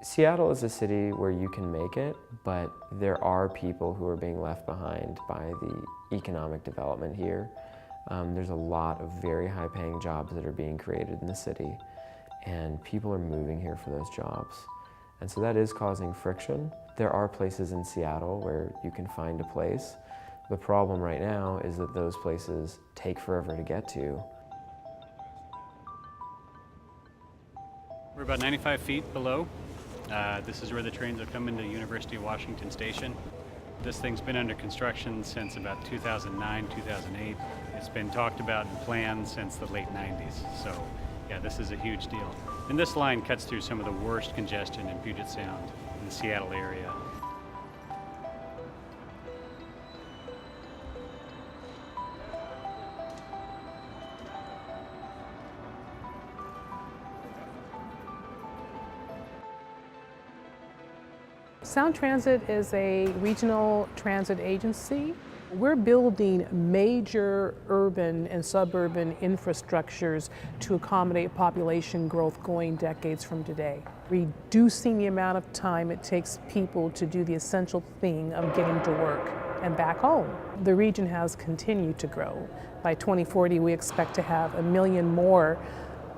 Seattle is a city where you can make it, but there are people who are being left behind by the economic development here. There's a lot of very high-paying jobs that are being created in the city, and people are moving here for those jobs. And so that is causing friction. There are places in Seattle where you can find a place. The problem right now is that those places take forever to get to. We're about 95 feet below. This is where the trains are coming to University of Washington Station. This thing's been under construction since about 2009, 2008. It's been talked about and planned since the late 90s. So yeah, this is a huge deal. And this line cuts through some of the worst congestion in Puget Sound in the Seattle area. Sound Transit is a regional transit agency. We're building major urban and suburban infrastructures to accommodate population growth going decades from today, reducing the amount of time it takes people to do the essential thing of getting to work and back home. The region has continued to grow. By 2040, we expect to have 1 million more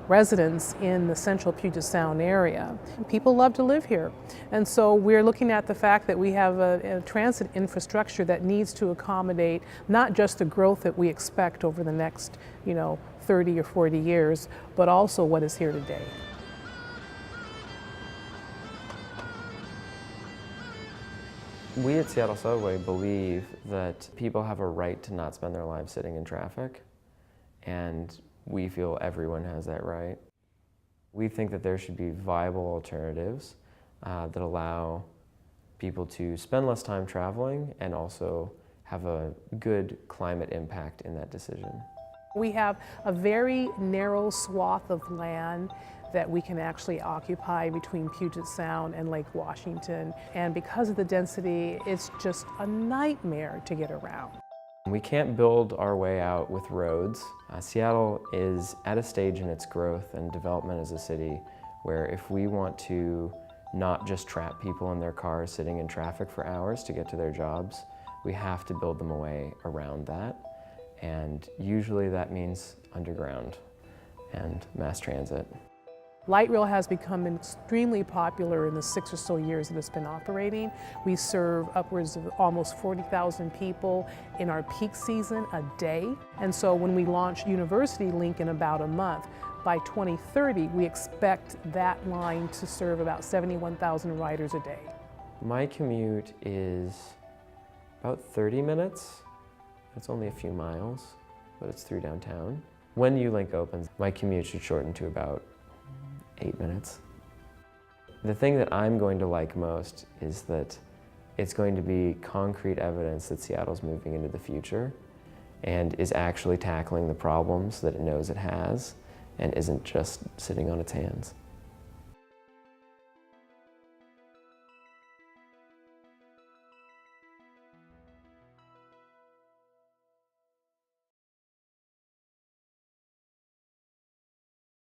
residents in the central Puget Sound area. People love to live here. And so we're looking at the fact that we have a transit infrastructure that needs to accommodate not just the growth that we expect over the next, 30 or 40 years, but also what is here today. We at Seattle Subway believe that people have a right to not spend their lives sitting in traffic, and we feel everyone has that right. We think that there should be viable alternatives that allow people to spend less time traveling and also have a good climate impact in that decision. We have a very narrow swath of land that we can actually occupy between Puget Sound and Lake Washington. And because of the density, it's just a nightmare to get around. We can't build our way out with roads. Seattle is at a stage in its growth and development as a city where if we want to not just trap people in their cars sitting in traffic for hours to get to their jobs, we have to build them a way around that. And usually that means underground and mass transit. Light rail has become extremely popular in the 6 or so years that it's been operating. We serve upwards of almost 40,000 people in our peak season a day. And so when we launch University Link in about a month, by 2030, we expect that line to serve about 71,000 riders a day. My commute is about 30 minutes. It's only a few miles, but it's through downtown. When U-Link opens, my commute should shorten to about 8 minutes. The thing that I'm going to like most is that it's going to be concrete evidence that Seattle's moving into the future and is actually tackling the problems that it knows it has and isn't just sitting on its hands.